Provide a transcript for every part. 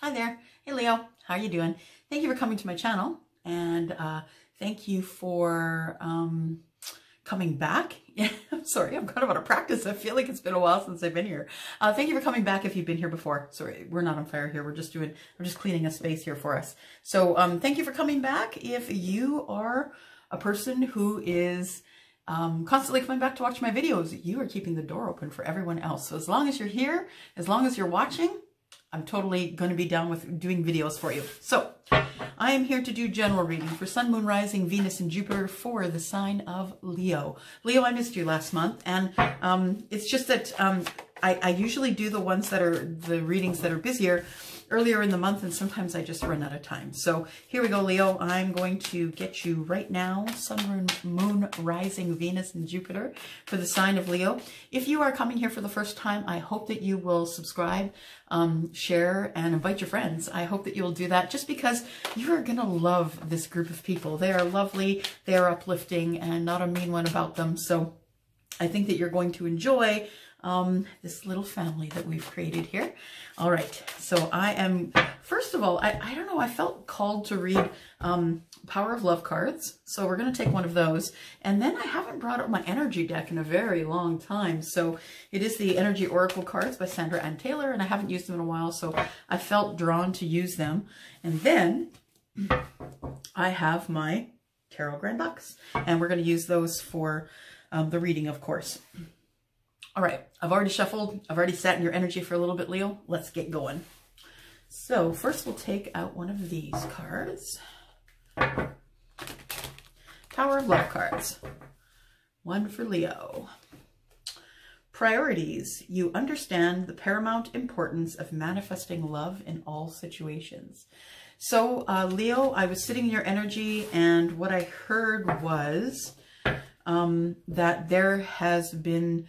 Hi there. Hey Leo, how are you doing? Thank you for coming to my channel, and thank you for coming back. Yeah, I'm sorry, I'm kind of out of practice. I feel like it's been a while since I've been here. Thank you for coming back if you've been here before. Sorry, we're not on fire here. I'm just cleaning a space here for us. So thank you for coming back. If you are a person who is constantly coming back to watch my videos, you are keeping the door open for everyone else. So as long as you're here, as long as you're watching, I'm totally going to be down with doing videos for you. So I am here to do general reading for Sun, Moon, Rising, Venus, and Jupiter for the sign of Leo. Leo, I missed you last month, and it's just that I usually do the ones that are the readings that are busier earlier in the month, and sometimes I just run out of time. So here we go, Leo. I'm going to get you right now, Sun, Moon, Rising, Venus, and Jupiter for the sign of Leo. If you are coming here for the first time, I hope that you will subscribe, share, and invite your friends. I hope that you will do that just because you are going to love this group of people. They are lovely, they are uplifting, and not a mean one about them. So I think that you're going to enjoy this little family that we've created here. All right, so I am, first of all, I don't know, I felt called to read Power of Love cards. So we're going to take one of those. And then I haven't brought up my energy deck in a very long time. So it is the Energy Oracle cards by Sandra Ann Taylor, and I haven't used them in a while, so I felt drawn to use them. And then I have my Tarot Grand Bucks, and we're going to use those for the reading, of course. All right, I've already shuffled. I've already sat in your energy for a little bit, Leo. Let's get going. So first we'll take out one of these cards. Tower of Love cards. One for Leo. Priorities. You understand the paramount importance of manifesting love in all situations. So Leo, I was sitting in your energy, and what I heard was that there has been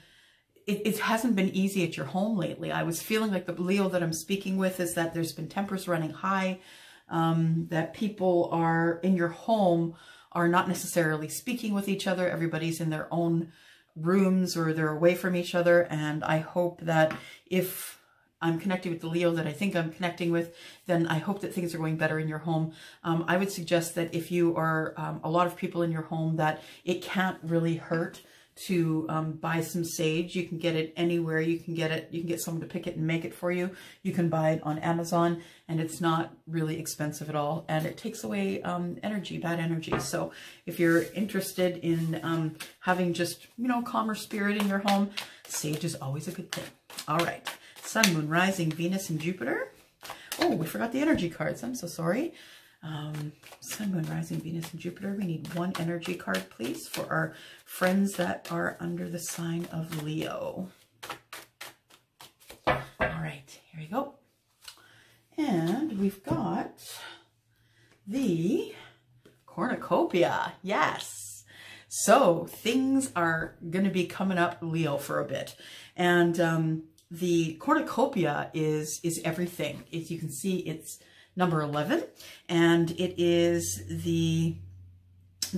it hasn't been easy at your home lately. I was feeling like the Leo that I'm speaking with is that there's been tempers running high, that people are in your home are not necessarily speaking with each other. Everybody's in their own rooms or they're away from each other. And I hope that if I'm connecting with the Leo that I think I'm connecting with, then I hope that things are going better in your home. I would suggest that if you are a lot of people in your home, that it can't really hurt to buy some sage. You can get it anywhere. You can get someone to pick it and make it for you. You can buy it on Amazon, and it's not really expensive at all, and it takes away energy, bad energy. So if you're interested in having just, you know, calmer spirit in your home, sage is always a good thing. All right, Sun, Moon, Rising, Venus, and Jupiter. Oh, we forgot the energy cards. I'm so sorry. Sun, Moon, Rising, Venus, and Jupiter. We need one energy card, please, for our friends that are under the sign of Leo. All right, here we go. And we've got the cornucopia. Yes. So things are going to be coming up, Leo, for a bit. And the cornucopia is everything. As you can see, it's number 11, and it is the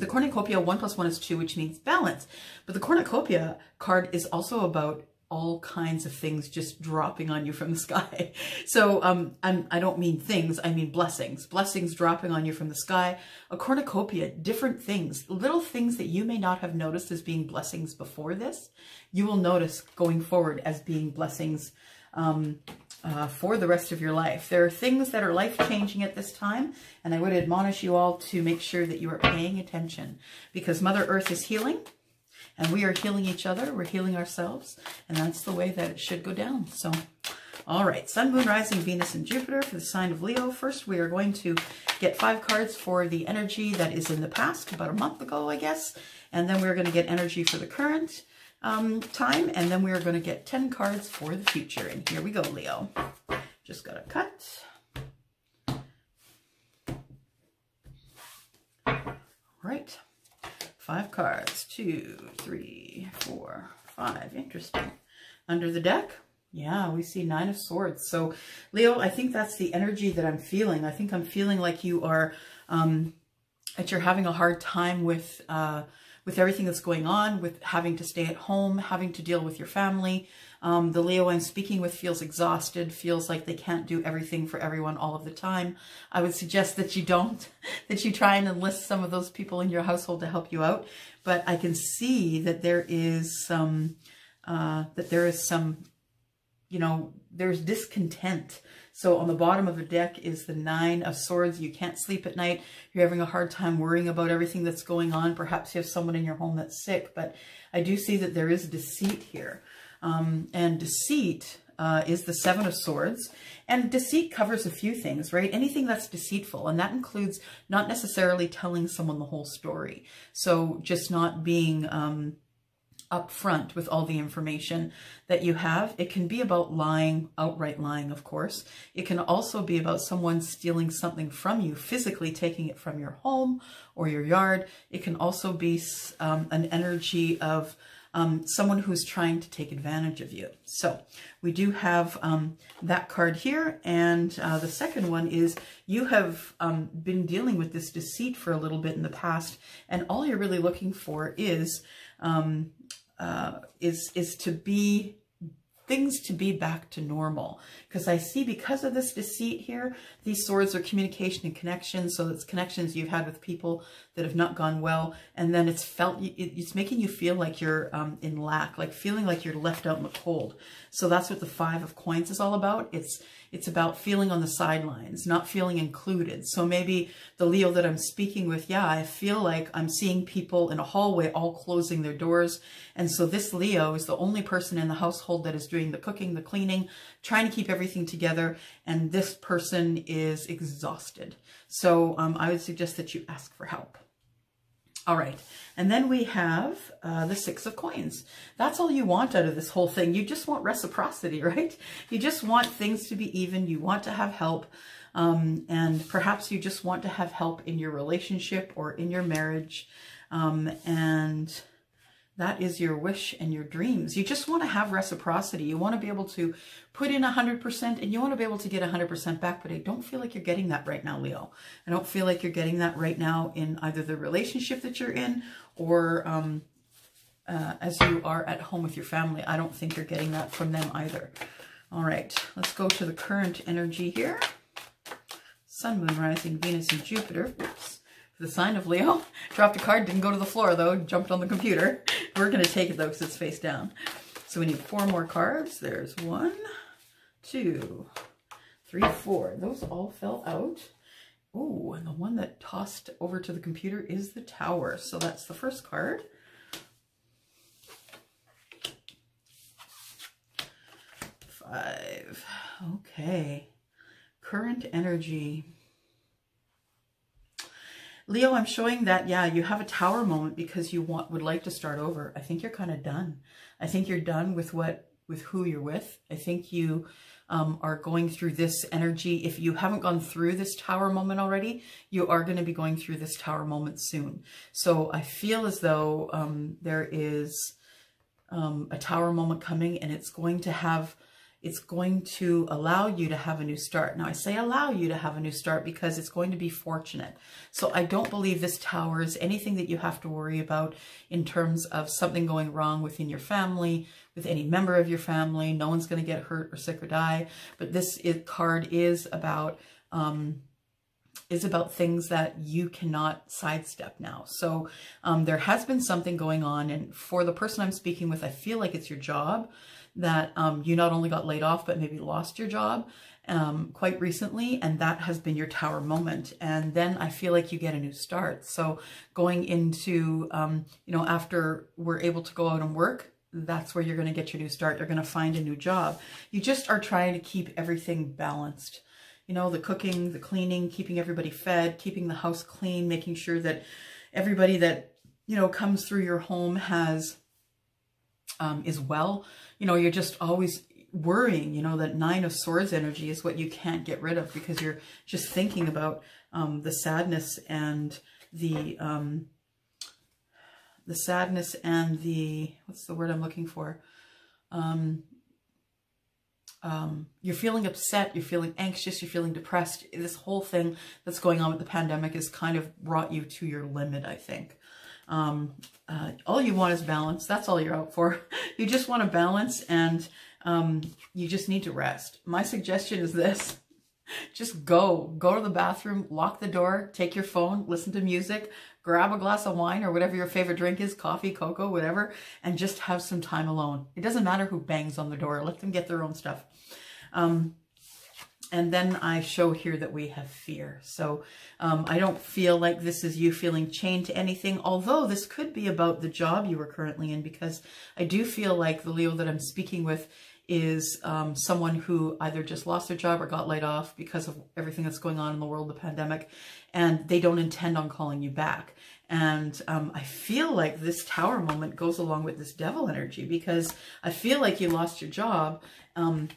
cornucopia. 1 + 1 is 2, which means balance. But the cornucopia card is also about all kinds of things just dropping on you from the sky. So I don't mean things, I mean blessings. Blessings dropping on you from the sky. A cornucopia, different things, little things that you may not have noticed as being blessings before this, you will notice going forward as being blessings for the rest of your life. There are things that are life-changing at this time, and I would admonish you all to make sure that you are paying attention, because Mother Earth is healing, and we are healing each other, we're healing ourselves, and that's the way that it should go down. So, all right, Sun, Moon, Rising, Venus, and Jupiter for the sign of Leo. First, we are going to get 5 cards for the energy that is in the past, about a month ago, I guess, and then we're going to get energy for the current time, and then we are going to get 10 cards for the future. And here we go, Leo. Just got to cut. All right, 5 cards. 2, 3, 4, 5. Interesting. Under the deck, yeah, we see 9 of Swords. So Leo, I think that's the energy that I'm feeling. I think I'm feeling like you are that you're having a hard time with with everything that's going on, with having to stay at home, having to deal with your family. The Leo I'm speaking with feels exhausted, feels like they can't do everything for everyone all of the time. I would suggest that you don't, that you try and enlist some of those people in your household to help you out. But I can see that there is some, you know, there's discontent. So on the bottom of the deck is the 9 of Swords. You can't sleep at night. You're having a hard time worrying about everything that's going on. Perhaps you have someone in your home that's sick, but I do see that there is deceit here. And deceit is the 7 of Swords. And deceit covers a few things, right? Anything that's deceitful. And that includes not necessarily telling someone the whole story. So just not being upfront with all the information that you have. It can be about lying, outright lying, of course. It can also be about someone stealing something from you, physically taking it from your home or your yard. It can also be an energy of someone who's trying to take advantage of you. So we do have that card here. And the second one is you have been dealing with this deceit for a little bit in the past. And all you're really looking for is things to be back to normal. Because I see, because of this deceit here, these swords are communication and connection. So it's connections you've had with people that have not gone well. And then it's making you feel like you're in lack, like feeling like you're left out in the cold. So that's what the 5 of Coins is all about. It's about feeling on the sidelines, not feeling included. So maybe the Leo that I'm speaking with, yeah, I feel like I'm seeing people in a hallway all closing their doors. And so this Leo is the only person in the household that is doing the cooking, the cleaning, trying to keep everything together. And this person is exhausted. So I would suggest that you ask for help. All right. And then we have the 6 of Coins. That's all you want out of this whole thing. You just want reciprocity, right? You just want things to be even. You want to have help. And perhaps you just want to have help in your relationship or in your marriage. And that is your wish and your dreams. You just want to have reciprocity. You want to be able to put in 100% and you want to be able to get 100% back. But I don't feel like you're getting that right now, Leo. I don't feel like you're getting that right now in either the relationship that you're in or as you are at home with your family. I don't think you're getting that from them either. All right, let's go to the current energy here. Sun, Moon, Rising, Venus, and Jupiter. Oops. The sign of Leo. Dropped a card, didn't go to the floor though, jumped on the computer. We're going to take it though because it's face down. So we need 4 more cards. There's 1, 2, 3, 4. Those all fell out. Oh, and the one that tossed over to the computer is the Tower. So that's the first card. 5. Okay. Current energy. Leo, I'm showing that, yeah, you have a Tower moment because you would like to start over. I think you're kind of done. I think you're done with who you're with. I think you are going through this energy. If you haven't gone through this Tower moment already, you are going to be going through this Tower moment soon. So I feel as though there is a Tower moment coming, and it's going to allow you to have a new start. Now I say allow you to have a new start because it's going to be fortunate. So I don't believe this Tower is anything that you have to worry about in terms of something going wrong within your family, with any member of your family. No one's going to get hurt or sick or die. But this card is about things that you cannot sidestep now. So there has been something going on, and for the person I'm speaking with, I feel like it's your job, that you not only got laid off, but maybe lost your job quite recently. And that has been your Tower moment. And then I feel like you get a new start. So going into, after we're able to go out and work, that's where you're going to get your new start. You're going to find a new job. You just are trying to keep everything balanced. You know, the cooking, the cleaning, keeping everybody fed, keeping the house clean, making sure that everybody that, comes through your home is well. You're just always worrying, that 9 of Swords energy is what you can't get rid of because you're just thinking about the sadness and the what's the word I'm looking for? You're feeling upset, you're feeling anxious, you're feeling depressed. This whole thing that's going on with the pandemic has kind of brought you to your limit, I think. All you want is balance. That's all you're out for. You just want to balance, and you just need to rest. My suggestion is this. Just go to the bathroom, lock the door, take your phone, listen to music, grab a glass of wine or whatever your favorite drink is, coffee, cocoa, whatever, and just have some time alone. It doesn't matter who bangs on the door. Let them get their own stuff. And then I show here that we have fear. So I don't feel like this is you feeling chained to anything, although this could be about the job you are currently in, because I do feel like the Leo that I'm speaking with is someone who either just lost their job or got laid off because of everything that's going on in the world, the pandemic, and they don't intend on calling you back. And I feel like this tower moment goes along with this devil energy, because I feel like you lost your job and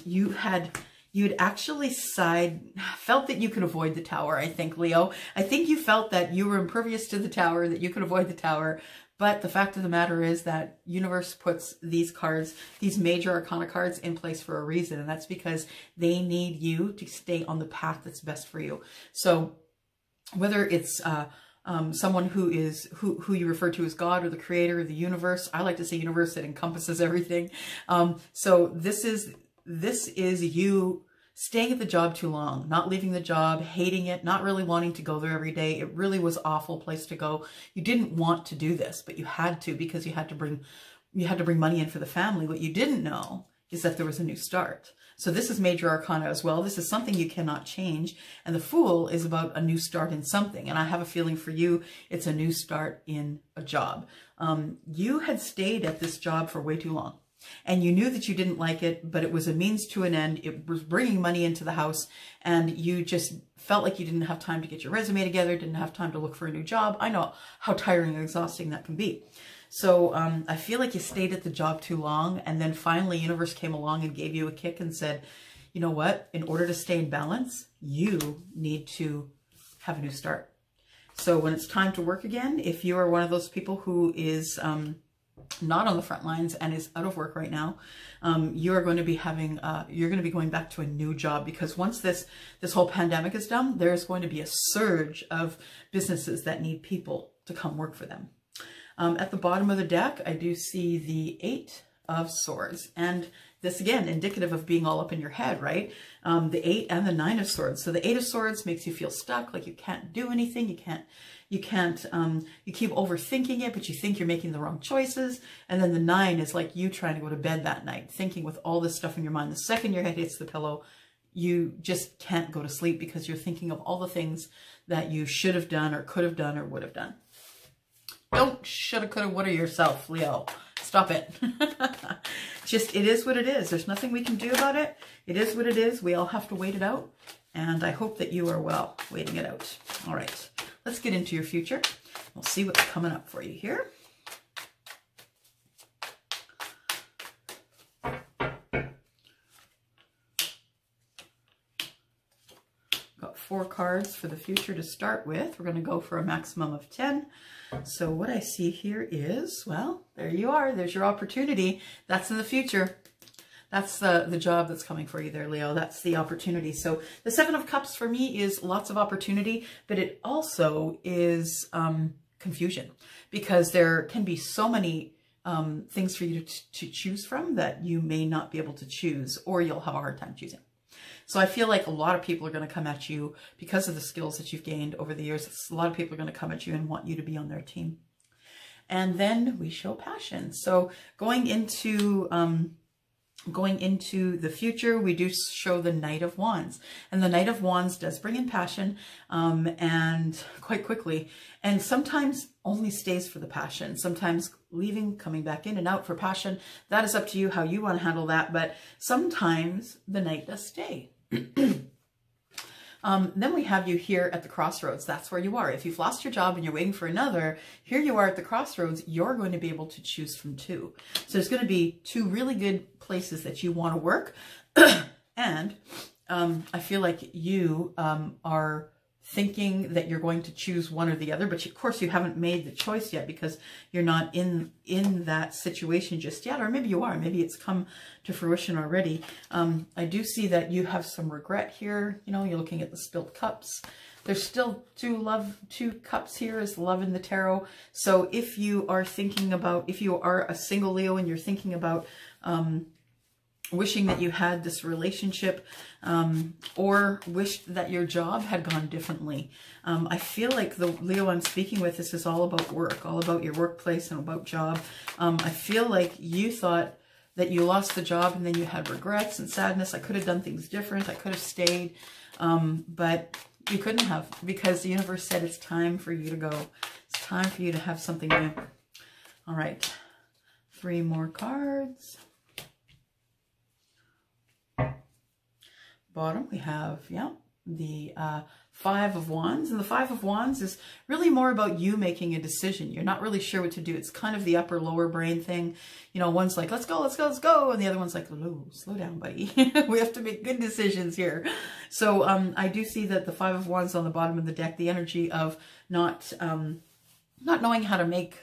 you'd actually felt that you could avoid the tower, I think, Leo. I think you felt that you were impervious to the tower, that you could avoid the tower. But the fact of the matter is that universe puts these cards, these major arcana cards, in place for a reason. And that's because they need you to stay on the path that's best for you. So whether it's someone who you refer to as God or the creator or the universe, I like to say universe, that encompasses everything. So this is you staying at the job too long, not leaving the job, hating it, not really wanting to go there every day. It really was an awful place to go. You didn't want to do this, but you had to, because you had to bring money in for the family. What you didn't know is that there was a new start. So this is major arcana as well. This is something you cannot change. And the Fool is about a new start in something. And I have a feeling for you, it's a new start in a job. You had stayed at this job for way too long. And you knew that you didn't like it, but it was a means to an end. It was bringing money into the house, and you just felt like you didn't have time to get your resume together, didn't have time to look for a new job. I know how tiring and exhausting that can be. So I feel like you stayed at the job too long, and then finally universe came along and gave you a kick and said, you know what, in order to stay in balance, you need to have a new start. So when it's time to work again, if you are one of those people who is not on the front lines and is out of work right now, you are going to be you're going to be going back to a new job, because once this whole pandemic is done, there's going to be a surge of businesses that need people to come work for them. At the bottom of the deck, I do see the 8 of Swords, and this again indicative of being all up in your head, right? The 8 and the 9 of Swords. So the 8 of Swords makes you feel stuck, like you can't do anything, you keep overthinking it, but you think you're making the wrong choices. And then the 9 is like you trying to go to bed that night, thinking with all this stuff in your mind. The second your head hits the pillow, you just can't go to sleep because you're thinking of all the things that you should have done or could have done or would have done. Don't shoulda, coulda, woulda yourself, Leo. Stop it. Just, it is what it is. There's nothing we can do about it. It is what it is. We all have to wait it out. And I hope that you are well waiting it out. All right. Let's get into your future. We'll see what's coming up for you here. Got 4 cards for the future to start with. We're going to go for a maximum of 10. So what I see here is, well, there you are. There's your opportunity. That's in the future. That's the job that's coming for you there, Leo. That's the opportunity. So the 7 of Cups for me is lots of opportunity, but it also is confusion, because there can be so many things for you to choose from that you may not be able to choose, or you'll have a hard time choosing. So I feel like a lot of people are going to come at you because of the skills that you've gained over the years. A lot of people are going to come at you and want you to be on their team. And then we show passion. So going into the future, we do show the Knight of Wands. And the Knight of Wands does bring in passion, and quite quickly. And sometimes only stays for the passion. Sometimes leaving, coming back in and out for passion. That is up to you how you want to handle that. But sometimes the Knight does stay. Then we have you here at the crossroads. That's where you are. If you've lost your job and you're waiting for another, here you are at the crossroads. You're going to be able to choose from 2. So there's going to be 2 really good places that you want to work. And I feel like you are thinking that you're going to choose one or the other, but of course you haven't made the choice yet because you're not in that situation just yet, or maybe you are, maybe it's come to fruition already. I do see that you have some regret here. You know, you're looking at the spilt cups. There's still two cups here is love in the tarot. So if you are thinking about, if you are a single Leo and you're thinking about wishing that you had this relationship, or wished that your job had gone differently, I feel like the Leo I'm speaking with, this is all about work, all about your workplace and about job. I feel like you thought that you lost the job and then you had regrets and sadness. I could have done things different. I could have stayed, but you couldn't have, because the universe said it's time for you to go. It's time for you to have something new. All right, 3 more cards. Bottom we have, yeah, the 5 of Wands. And the 5 of Wands is really more about you making a decision. You're not really sure what to do. It's kind of the upper lower brain thing. You know, one's like, let's go, let's go, let's go. And the other one's like, oh, slow down, buddy. We have to make good decisions here. So I do see that the 5 of Wands on the bottom of the deck, the energy of not knowing how to make,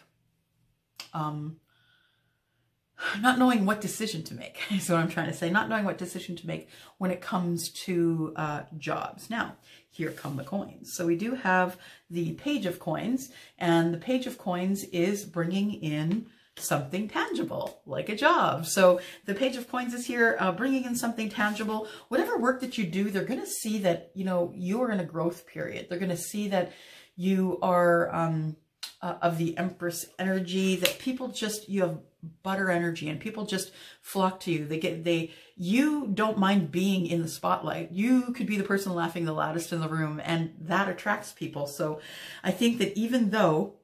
not knowing what decision to make is what I'm trying to say. Not knowing what decision to make when it comes to jobs. Now, here come the coins. So we do have the Page of Coins, and the Page of Coins is bringing in something tangible, like a job. So the Page of Coins is here bringing in something tangible. Whatever work that you do, they're going to see that, you know, you are in a growth period. They're going to see that you are of the Empress energy, that people just, you have butter energy and people just flock to you. You don't mind being in the spotlight. You could be the person laughing the loudest in the room, and that attracts people. So I think that even though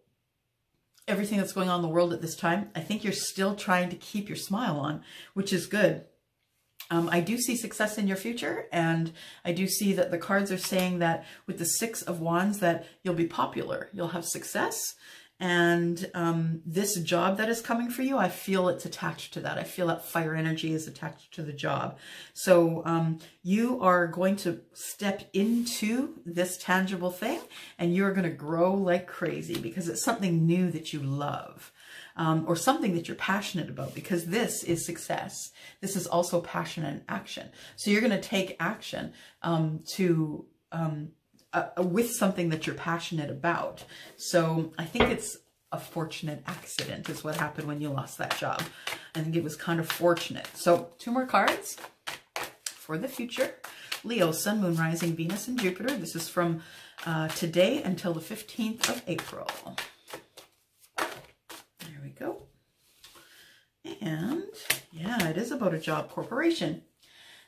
everything that's going on in the world at this time, I think you're still trying to keep your smile on, which is good. I do see success in your future, and I do see that the cards are saying that with the 6 of Wands that you'll be popular, you'll have success, and this job that is coming for you, I feel it's attached to that. I feel that fire energy is attached to the job. So you are going to step into this tangible thing, and you're going to grow like crazy because it's something new that you love. Or something that you're passionate about, because this is success. This is also passion and action. So you're going to take action with something that you're passionate about. So I think it's a fortunate accident is what happened when you lost that job. I think it was kind of fortunate. So 2 more cards for the future. Leo, Sun, Moon, Rising, Venus, and Jupiter. This is from today until the 15th of April. Go. And yeah, it is about a job, corporation,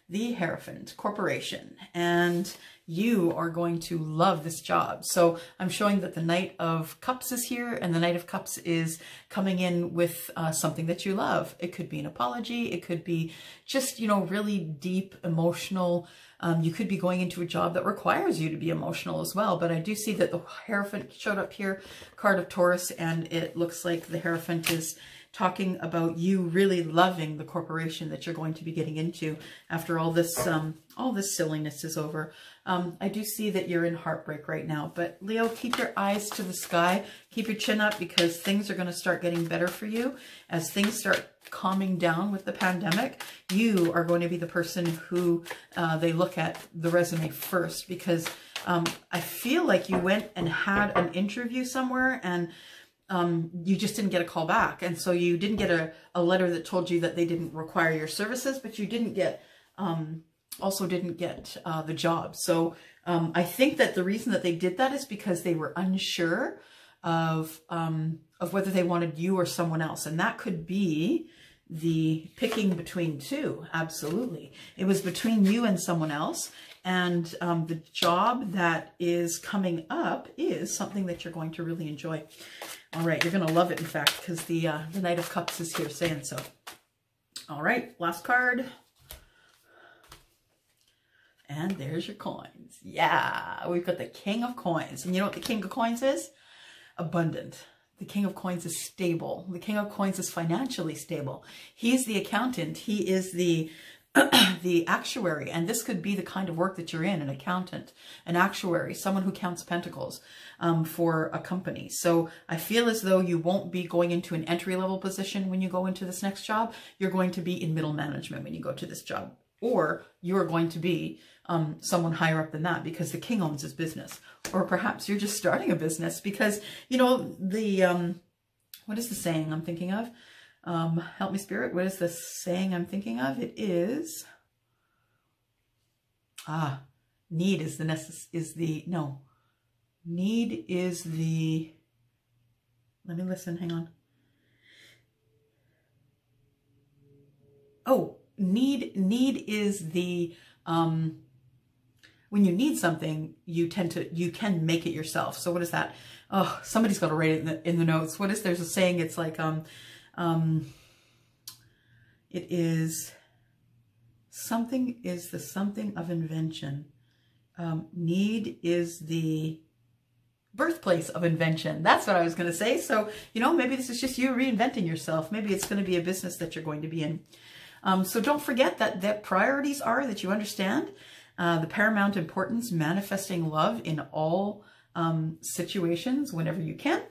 the Hierophant Corporation, and you are going to love this job. So I'm showing that the Knight of Cups is here, and the Knight of Cups is coming in with something that you love. It could be an apology. It could be just, you know, really deep emotional. You could be going into a job that requires you to be emotional as well. But I do see that the Hierophant showed up here, card of Taurus, and it looks like the Hierophant is talking about you really loving the corporation that you're going to be getting into after all this silliness is over. I do see that you're in heartbreak right now, but Leo, keep your eyes to the sky, keep your chin up, because things are going to start getting better for you as things start calming down with the pandemic. You are going to be the person who they look at the resume first, because I feel like you went and had an interview somewhere and you just didn't get a call back. And so you didn't get a letter that told you that they didn't require your services, but you didn't get, also didn't get the job. So I think that the reason that they did that is because they were unsure of whether they wanted you or someone else. And that could be the picking between two. Absolutely. It was between you and someone else. And the job that is coming up is something that you're going to really enjoy. All right, you're going to love it, in fact, because the Knight of Cups is here saying so. All right, last card. And there's your coins. Yeah, we've got the King of Coins. And you know what the King of Coins is? Abundant. The King of Coins is stable. The King of Coins is financially stable. He's the accountant. He is the the actuary, and this could be the kind of work that you're in, an accountant, an actuary, someone who counts pentacles for a company. So I feel as though you won't be going into an entry-level position when you go into this next job. You're going to be in middle management when you go to this job. or you are going to be someone higher up than that because the king owns his business. Or perhaps you're just starting a business because, you know, the, what is the saying I'm thinking of? Help me, Spirit. What is the saying I'm thinking of? It is, need is the, let me listen, hang on. Oh, need is the, when you need something, you can make it yourself. So what is that? Oh, somebody's got to write it in the notes. What is, there's a saying, it's like, it is, something is the something of invention. Need is the birthplace of invention. That's what I was going to say. So, you know, maybe this is just you reinventing yourself. Maybe it's going to be a business that you're going to be in. So don't forget that priorities are that you understand the paramount importance, manifesting love in all situations whenever you can.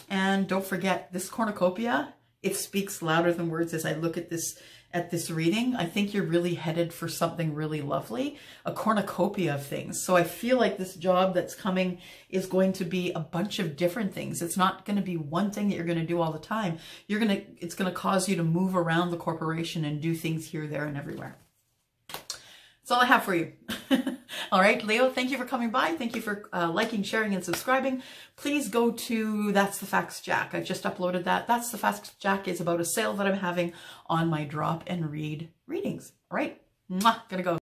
And don't forget this cornucopia, it speaks louder than words. As I look at this reading, I think you're really headed for something really lovely, a cornucopia of things. So I feel like this job that's coming is going to be a bunch of different things. It's not going to be one thing that you're going to do all the time. It's going to cause you to move around the corporation and do things here, there, and everywhere. That's all I have for you. All right, Leo, thank you for coming by. Thank you for liking, sharing, and subscribing. Please go to That's the Facts Jack. I just uploaded that. That's the Facts Jack is about a sale that I'm having on my drop and read readings. All right, mwah, gonna go.